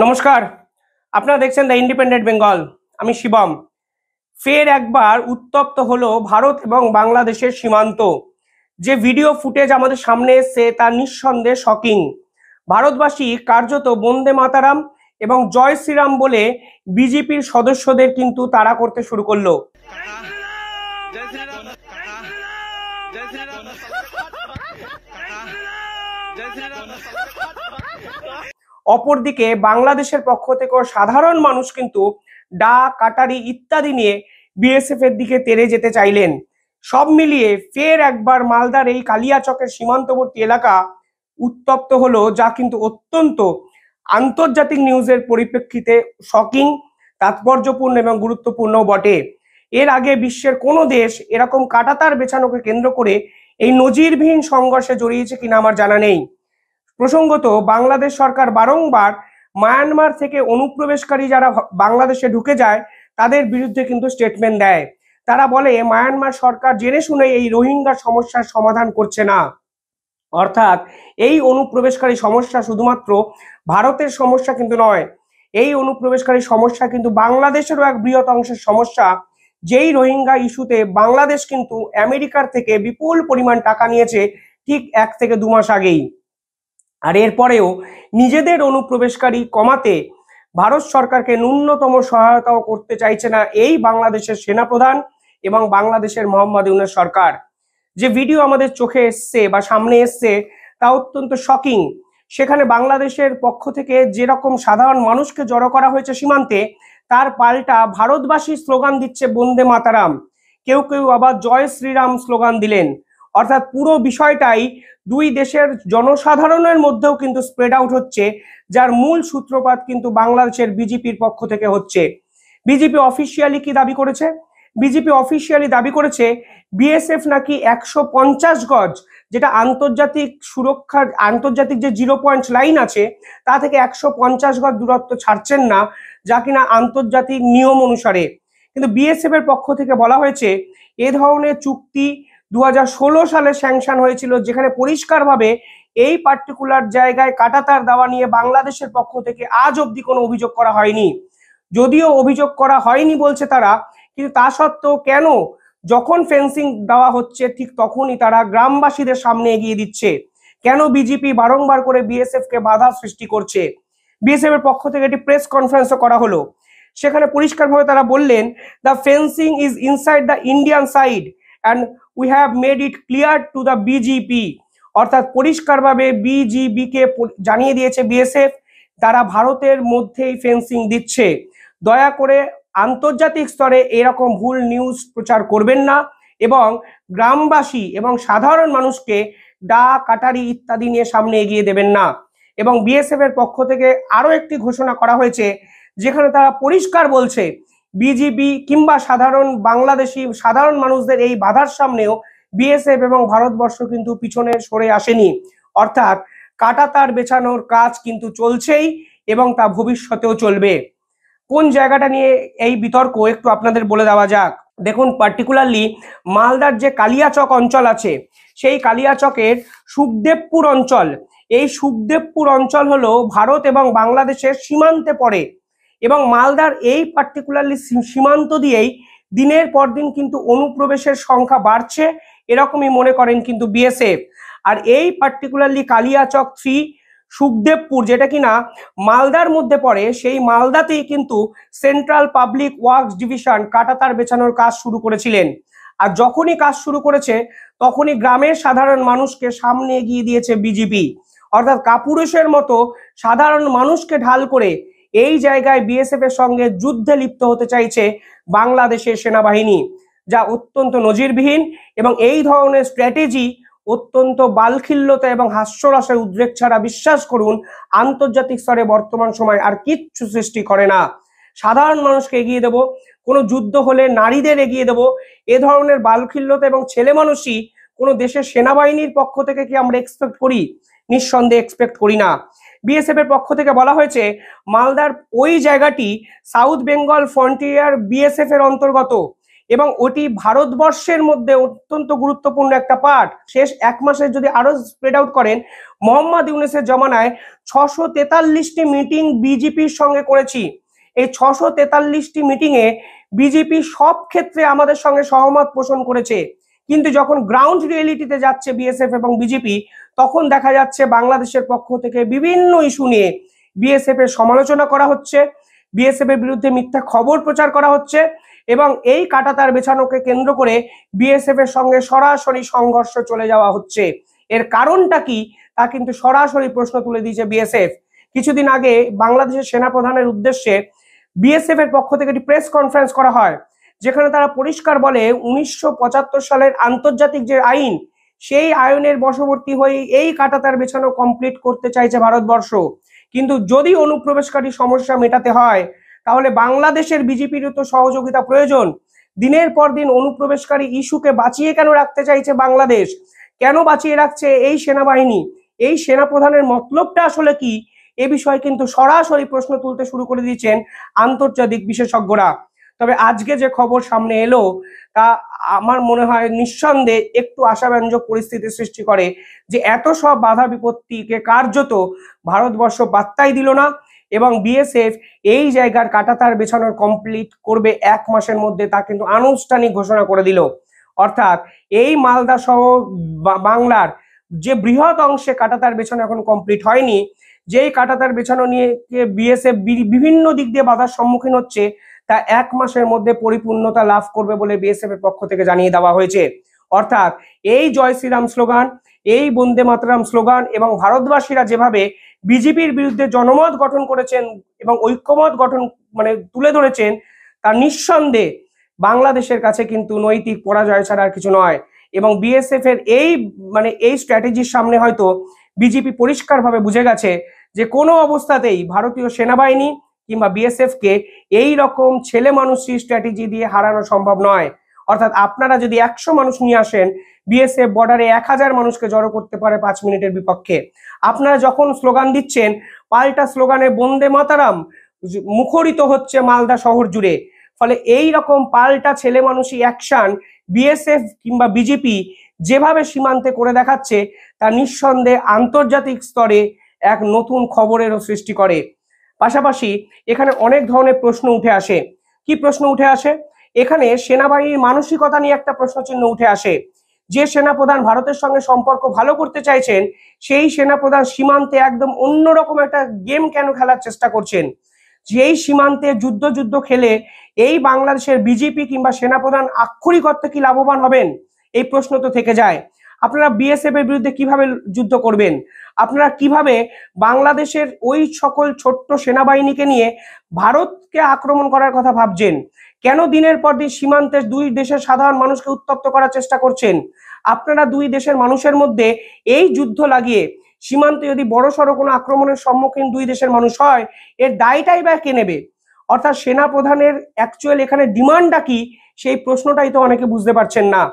নমস্কার, আপনারা দেখছেন দ্য ইন্ডিপেন্ডেন্ট বেঙ্গল। আমি শিবম। ফের একবার উত্তপ্ত হলো ভারত এবং বাংলাদেশের সীমান্ত। যে ভিডিও ফুটেজ আমাদের সামনে এসছে তা নিঃসন্দেহে শকিং। ভারতবাসী কার্যত বন্দে মাতারাম এবং জয় শ্রীরাম বলে বিজেপির সদস্যদের কিন্তু তাড়া করতে শুরু করলো। অপরদিকে বাংলাদেশের পক্ষ থেকেও সাধারণ মানুষ কিন্তু ডা কাটারি ইত্যাদি নিয়ে বিএসএফ এর দিকে তেড়ে যেতে চাইলেন। সব মিলিয়ে ফের একবার মালদার এই কালিয়াচকের সীমান্তবর্তী এলাকা উত্তপ্ত হলো, যা কিন্তু অত্যন্ত আন্তর্জাতিক নিউজের পরিপ্রেক্ষিতে শকিং, তাৎপর্যপূর্ণ এবং গুরুত্বপূর্ণ বটে। এর আগে বিশ্বের কোনো দেশ এরকম কাঁটাতার বেছানোকে কেন্দ্র করে এই নজিরবিহীন সংঘর্ষে জড়িয়েছে কিনা আমার জানা নেই। প্রসঙ্গত, বাংলাদেশ সরকার বারংবার মায়ানমার থেকে অনুপ্রবেশকারী যারা বাংলাদেশে ঢুকে যায় তাদের বিরুদ্ধে কিন্তু স্টেটমেন্ট দেয়। তারা বলে মায়ানমার সরকার জেনে শুনে এই রোহিঙ্গা সমস্যার সমাধান করছে না। অর্থাৎ এই অনুপ্রবেশকারী সমস্যা শুধুমাত্র ভারতের সমস্যা কিন্তু নয়, এই অনুপ্রবেশকারী সমস্যা কিন্তু বাংলাদেশেরও এক বৃহৎ অংশের সমস্যা। যেই রোহিঙ্গা ইস্যুতে বাংলাদেশ কিন্তু আমেরিকার থেকে বিপুল পরিমাণ টাকা নিয়েছে ঠিক 1 থেকে 2 মাস আগেই। আর এরপরেও নিজেদের অনুপ্রবেশকারী কমাতে ভারত সরকারকে ন্যূনতম সহায়তাও করতে চাইছে না এই বাংলাদেশের সেনাপ্রধান এবং বাংলাদেশের মোহাম্মদ ইউনূস সরকার। যে ভিডিও আমাদের চোখে এসছে বা সামনে এসছে তা অত্যন্ত শকিং। সেখানে বাংলাদেশের পক্ষ থেকে যেরকম সাধারণ মানুষকে জড়ো করা হয়েছে সীমান্তে, তার পাল্টা ভারতবাসী স্লোগান দিচ্ছে বন্দে মাতারাম, কেউ কেউ আবার জয় শ্রীরাম স্লোগান দিলেন। অর্থাৎ পুরো বিষয়টাই দুই দেশের জনসাধারণের মধ্যেও কিন্তু স্প্রেড আউট হচ্ছে, যার মূল সূত্রপাত কিন্তু বাংলাদেশের বিজেপির পক্ষ থেকে হচ্ছে। বিজেপি অফিসিয়ালি কি দাবি করেছে? বিজেপি অফিসিয়ালি দাবি করেছে বিএসএফ নাকি 150 গজ, যেটা আন্তর্জাতিক সুরক্ষার আন্তর্জাতিক যে 0 পয়েন্ট লাইন আছে তা থেকে 150 গজ দূরত্ব ছাড়ছেন না, যা কিনা আন্তর্জাতিক নিয়ম অনুসারে। কিন্তু বিএসএফ এর পক্ষ থেকে বলা হয়েছে এ ধরনের চুক্তি 2016 সালে স্যাংশন হয়েছিল, যেখানে পরিষ্কারভাবে এই পার্টিকুলার জায়গায় কাঁটাতার দেওয়া নিয়ে বাংলাদেশের পক্ষ থেকে আজ অবধি কোনো অভিযোগ করা হয়নি। যদিও অভিযোগ করা হয়নি বলছে তারা, কিন্তু তা সত্ত্বেও কেন যখন ফেন্সিং দেওয়া হচ্ছে ঠিক তখনই তারা গ্রামবাসীদের সামনে এগিয়ে দিচ্ছে? কেন বিজেপি বারংবার করে বিএসএফ কে বাধা সৃষ্টি করছে? বিএসএফ এর পক্ষ থেকে একটি প্রেস কনফারেন্সও করা হলো। সেখানে পরিষ্কারভাবে তারা বললেন, the fencing is inside the Indian side and we have made it clear to the BGP। অর্থাৎ পরিষ্কারভাবে বিজিবি কে জানিয়ে দিয়েছে বিএসএফ তারা ভারতের মধ্যেই ফেন্সিং দিচ্ছে। দয়া করে আন্তর্জাতিক স্তরে এরকম ভুল নিউজ প্রচার করবেন না এবং গ্রামবাসী এবং সাধারণ মানুষকে ডা কাটারি ইত্যাদি নিয়ে সামনে এগিয়ে দেবেন না। এবং বিএসএফ এর পক্ষ থেকে আরো একটি ঘোষণা করা হয়েছে, যেখানে তারা পরিষ্কার বলছে বিজিবি কিংবা সাধারণ বাংলাদেশি সাধারণ মানুষদের এই বাধার সামনেও বিএসএফ এবং ভারতবর্ষ কিন্তু পিছনে সরে আসেনি। অর্থাৎ কাঁটাতার বেছানোর কাজ কিন্তু চলছেই এবং তা ভবিষ্যতেও চলবে। কোন জায়গাটা নিয়ে এই বিতর্ক একটু আপনাদের বলে দেওয়া যাক। দেখুন, পার্টিকুলারলি মালদার যে কালিয়াচক অঞ্চল আছে, সেই কালিয়াচকের সুখদেবপুর অঞ্চল, এই সুখদেবপুর অঞ্চল হলো ভারত এবং বাংলাদেশের সীমান্তে পড়ে এবং মালদার এই পার্টিকুলারলি সীমান্ত দিয়েই দিনের পর দিন কিন্তু অনুপ্রবেশের সংখ্যা বাড়ছে, এরকমই মনে করেন কিন্তু বিএসএফ। আর এই পার্টিকুলারলি কালিয়াচক 3 সুখদেবপুর, যেটা কিনা মালদার মধ্যে পড়ে, সেই মালদাতেই কিন্তু সেন্ট্রাল পাবলিক ওয়ার্কস ডিভিশন কাঁটাতার বেছানোর কাজ শুরু করেছিলেন। আর যখনই কাজ শুরু করেছে তখনই গ্রামের সাধারণ মানুষকে সামনে এগিয়ে দিয়েছে বিজেপি। অর্থাৎ কাপুরুষের মতো সাধারণ মানুষকে ঢাল করে এই জায়গায় বিএসএফ এর সঙ্গে যুদ্ধে লিপ্ত হতে চাইছে বাংলাদেশের সেনাবাহিনী, যা অত্যন্ত নজিরবিহীন। এবং এই ধরনের স্ট্র্যাটেজি অত্যন্ত বালখিল্যতা এবং হাস্যরসের উদ্রেক ছাড়া, বিশ্বাস করুন, আন্তর্জাতিক স্তরে বর্তমান সময় আর কিচ্ছু সৃষ্টি করে না। সাধারণ মানুষকে এগিয়ে দেব, কোনো যুদ্ধ হলে নারীদের এগিয়ে দেব, এ ধরনের বালখিল্যতা এবং ছেলে মানুষই কোনো দেশের সেনাবাহিনীর পক্ষ থেকে কি আমরা এক্সপেক্ট করি? নিঃসন্দেহে এক্সপেক্ট করি না। বিএসএফ এর পক্ষ থেকে বলা হয়েছে মালদার ওই জায়গাটি সাউথ বেঙ্গল ফ্রন্টিয়ার বিএসএফ এর অন্তর্গত এবং ওটি ভারতবর্ষের মধ্যে অত্যন্ত গুরুত্বপূর্ণ একটা পার্ট। শেষ 1 মাসে যদি আরো স্প্রেড আউট করেন, মোহাম্মদ ইউনূসের জমানায় 643টি মিটিং বিজেপির সঙ্গে করেছি। এই 643টি মিটিংয়ে বিজেপি সব ক্ষেত্রে আমাদের সঙ্গে সহমত পোষণ করেছে, কিন্তু যখন গ্রাউন্ড রিয়েলিটিতে যাচ্ছে বিএসএফ এবং বিজেপি, তখন দেখা যাচ্ছে বাংলাদেশের পক্ষ থেকে বিভিন্ন ইস্যু নিয়ে বিএসএফ এর সমালোচনা করা হচ্ছে, বিএসএফ এর বিরুদ্ধে মিথ্যা খবর প্রচার করা হচ্ছে এবং এই কাঁটাতার বেছানোকে কেন্দ্র করে বিএসএফ এর সঙ্গে সরাসরি সংঘর্ষ চলে যাওয়া হচ্ছে। এর কারণটা কি তা কিন্তু সরাসরি প্রশ্ন তুলে দিয়েছে বিএসএফ। কিছুদিন আগে বাংলাদেশের সেনাপ্রধানের উদ্দেশ্যে বিএসএফ এর পক্ষ থেকে একটি প্রেস কনফারেন্স করা হয়, যেখানে তারা পরিষ্কার বলে 1975 সালের আন্তর্জাতিক যে আইন, সেই আইনের বশবর্তী হয়ে এই কাঁটাতার বেছানো কমপ্লিট করতে চাইছে ভারতবর্ষ। কিন্তু যদি অনুপ্রবেশকারী সমস্যা মেটাতে হয়, তাহলে বাংলাদেশের বিজেপির তো সহযোগিতা প্রয়োজন। দিনের পর দিন অনুপ্রবেশকারী ইস্যুকে বাঁচিয়ে কেন রাখতে চাইছে বাংলাদেশ? কেন বাঁচিয়ে রাখছে এই সেনাবাহিনী? এই সেনাপ্রধানের মতলবটা আসলে কি? এ বিষয়ে কিন্তু সরাসরি প্রশ্ন তুলতে শুরু করে দিয়েছেন আন্তর্জাতিক বিশেষজ্ঞরা। তবে আজকে যে খবর সামনে এলো তা আমার মনে হয় নিঃসন্দেহে একটু আশাব্যঞ্জক পরিস্থিতি সৃষ্টি করে, যে এত সব বাধা বিপত্তিকে কার্যত ভারতবর্ষ পাত্তাই দিল না এবং বিএসএফ এই জায়গার কাঁটাতার বেছানোর কমপ্লিট করবে 1 মাসের মধ্যে, তা কিন্তু আনুষ্ঠানিক ঘোষণা করে দিল। অর্থাৎ এই মালদা সহ বাংলার যে বৃহৎ অংশে কাঁটাতার বেছানো এখন কমপ্লিট হয়নি, যেই কাঁটাতার বেছানো নিয়ে বিএসএফ বিভিন্ন দিক দিয়ে বাধার সম্মুখীন হচ্ছে, তা 1 মাসের মধ্যে পরিপূর্ণতা লাভ করবে বলে বিএসএফ এর পক্ষ থেকে জানিয়ে দেওয়া হয়েছে। অর্থাৎ এই জয় শ্রীরাম স্লোগান, এই বন্দে মাতরম স্লোগান এবং ভারতবাসীরা যেভাবে বিজেপির বিরুদ্ধে জনমত গঠন করেছেন এবং ঐক্যমত গঠন তুলে ধরেছেন, তা নিঃসন্দেহে বাংলাদেশের কাছে কিন্তু নৈতিক পরাজয় ছাড়া আর কিছু নয়। এবং বিএসএফ এর এই স্ট্র্যাটেজির সামনে হয়তো বিজেপি পরিষ্কারভাবে বুঝে গেছে যে কোনো অবস্থাতেই ভারতীয় সেনাবাহিনী কিংবা বিএসএফ কে এই রকম ছেলে মানুষই স্ট্র্যাটেজি দিয়ে হারানো সম্ভব নয়। অর্থাৎ আপনারা যদি 100 মানুষ নিয়ে আসেন, বিএসএফ বর্ডারে 1000 মানুষকে জড়ো করতে পারে 5 মিনিটের বিপক্ষে। আপনারা যখন স্লোগান দিচ্ছেন, পাল্টা স্লোগানে বন্দে মাতারাম মুখরিত হচ্ছে মালদা শহর জুড়ে। ফলে এই রকম পাল্টা ছেলে মানুষই অ্যাকশন বিএসএফ কিংবা বিজেপি যেভাবে সীমান্তে করে দেখাচ্ছে, তা নিঃসন্দেহে আন্তর্জাতিক স্তরে এক নতুন খবরেরও সৃষ্টি করে। পাশাপাশি এখানে অনেক ধরনের প্রশ্ন উঠে আসে। কি প্রশ্ন উঠে আসে? এখানে সেনাবাহিনীর মানসিকতা নিয়ে একটা প্রশ্নচিহ্ন উঠে আসে। যে সেনাপ্রধান ভারতের সঙ্গে সম্পর্ক ভালো করতে চাইছেন, সেই সেনাপ্রধান সীমান্তে একদম অন্যরকম একটা গেম কেন খেলার চেষ্টা করছেন? যেই সীমান্তে যুদ্ধ খেলে এই বাংলাদেশের বিজেপি কিংবা সেনাপ্রধান আক্ষরিক অর্থে কি লাভবান হবেন? এই প্রশ্ন তো থেকে যায়। আপনারা বিএসএফ এর বিরুদ্ধে কিভাবে যুদ্ধ করবেন? আপনারা কিভাবে বাংলাদেশের ওই সকল ছোট্ট সেনাবাহিনীকে নিয়ে ভারতকে আক্রমণ করার কথা ভাবছেন? কেন দিনের পর দিন সীমান্তে দুই দেশের সাধারণ মানুষকে উত্তপ্ত করার চেষ্টা করছেন? আপনারা দুই দেশের মানুষের মধ্যে এই যুদ্ধ লাগিয়ে সীমান্তে যদি বড়সড় কোনো আক্রমণের সম্মুখীন দুই দেশের মানুষ হয়, এর দায়টাই বা কে নেবে? অর্থাৎ সেনাপ্রধানের অ্যাকচুয়াল এখানে ডিমান্ডটা কি, সেই প্রশ্নটাই তো অনেকে বুঝতে পারছেন না।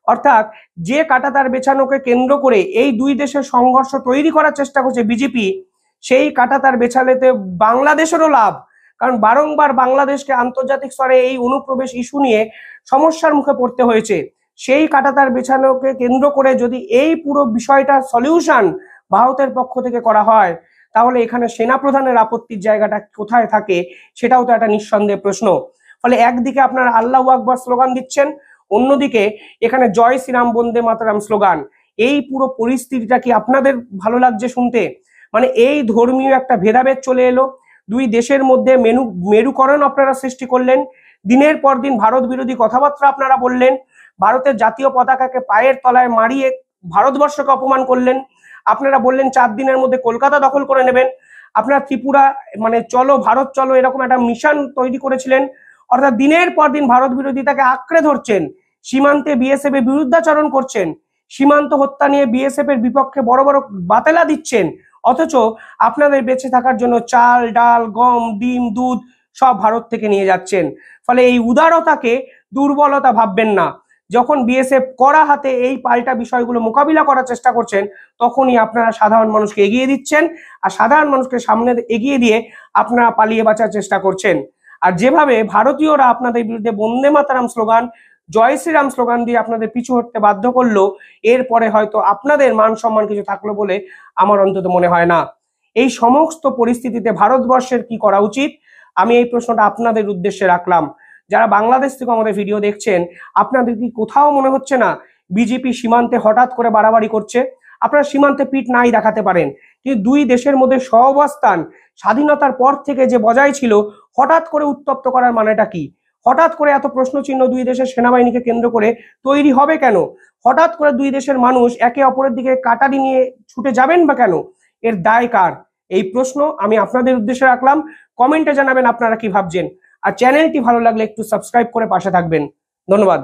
অর্থাৎ যে কাঁটাতার বেছানোকে কেন্দ্র করে এই দুই দেশের সংঘর্ষ তৈরি করার চেষ্টা করছে বিজেপি, সেই কাঁটাতার বেছালেতে বাংলাদেশেরও লাভ। কারণ বারংবার বাংলাদেশকে আন্তর্জাতিক স্তরে এই অনুপ্রবেশ ইস্যু নিয়ে সমস্যার মুখে পড়তে হয়েছে। সেই কাঁটাতার বেছানোকে কেন্দ্র করে যদি এই পুরো বিষয়টার সলিউশন ভারতের পক্ষ থেকে করা হয়, তাহলে এখানে সেনাপ্রধানের আপত্তির জায়গাটা কোথায় থাকে, সেটাও তো একটা নিঃসন্দেহ প্রশ্ন। ফলে একদিকে আপনারা আল্লাহু আকবার স্লোগান দিচ্ছেন, অন্যদিকে এখানে জয় শ্রীরাম বন্দে মাতরম স্লোগান। এই পুরো পরিস্থিতিটা কি আপনাদের ভালো লাগছে শুনতে? এই ধর্মীয় একটা ভেদাভেদ চলে এলো, দুই দেশের মধ্যে মেরুকরণ আপনারা সৃষ্টি করলেন, দিনের পর দিন ভারত বিরোধী কথাবার্তা আপনারা বললেন, ভারতের জাতীয় পতাকাকে পায়ের তলায় মারিয়ে ভারতবর্ষকে অপমান করলেন। আপনারা বললেন 4 দিনের মধ্যে কলকাতা দখল করে নেবেন। আপনারা ত্রিপুরা চলো ভারত চলো এরকম একটা মিশন তৈরি করেছিলেন। অর্থাৎ দিনের পর দিন ভারত বিরোধিতাকে আঁকড়ে ধরছেন, সীমান্তে বিএসএফ এর বিরুদ্ধাচরণ করছেন, সীমান্ত হত্যা নিয়ে বিএসএফ এর বিপক্ষে বড় বড় বাতেলা দিচ্ছেন, অথচ আপনাদের বেঁচে থাকার জন্য চাল ডাল গম ডিম দুধ সব ভারত থেকে নিয়ে যাচ্ছেন। ফলে এই উদারতাকে দুর্বলতা ভাববেন না। যখন বিএসএফ কড়া হাতে এই পাল্টা বিষয়গুলো মোকাবিলা করার চেষ্টা করছেন, তখনই আপনারা সাধারণ মানুষকে এগিয়ে দিচ্ছেন, আর সাধারণ মানুষকে সামনে এগিয়ে দিয়ে আপনারা পালিয়ে বাঁচার চেষ্টা করছেন। আর যেভাবে ভারতীয়রা আপনাদের বিরুদ্ধে বন্দে মাতরম স্লোগান জয় শ্রীরাম স্লোগান দিয়ে আপনাদের পিছু হটতে বাধ্য করলো, এরপরে হয়তো আপনাদের মান সম্মান কিছু থাকলো বলে আমার অন্তত মনে হয় না। এই সমস্ত পরিস্থিতিতে ভারতবর্ষের কি করা উচিত, আমি এই প্রশ্নটা আপনাদের উদ্দেশ্যে রাখলাম। যারা বাংলাদেশ থেকে আমাদের ভিডিও দেখছেন, আপনাদের কি কোথাও মনে হচ্ছে না বিজেপি সীমান্তে হঠাৎ করে বাড়াবাড়ি করছে? আপনারা সীমান্তে পিঠ নাই দেখাতে পারেন, কিন্তু দুই দেশের মধ্যে সহাবস্থান স্বাধীনতার পর থেকে যে বজায় ছিল, হঠাৎ করে উত্তপ্ত করার মানেটা কি? হঠাৎ করে এত প্রশ্নচিহ্ন দুই দেশের সেনাবাহিনীকে কেন্দ্র করে তৈরি হবে কেন? হঠাৎ করে দুই দেশের মানুষ একে অপরের দিকে কাটারি নিয়ে ছুটে যাবেন বা কেন? এর দায় কার? এই প্রশ্ন আমি আপনাদের উদ্দেশ্যে রাখলাম। কমেন্টে জানাবেন আপনারা কি ভাবছেন। আর চ্যানেলটি ভালো লাগলে একটু সাবস্ক্রাইব করে পাশে থাকবেন। ধন্যবাদ।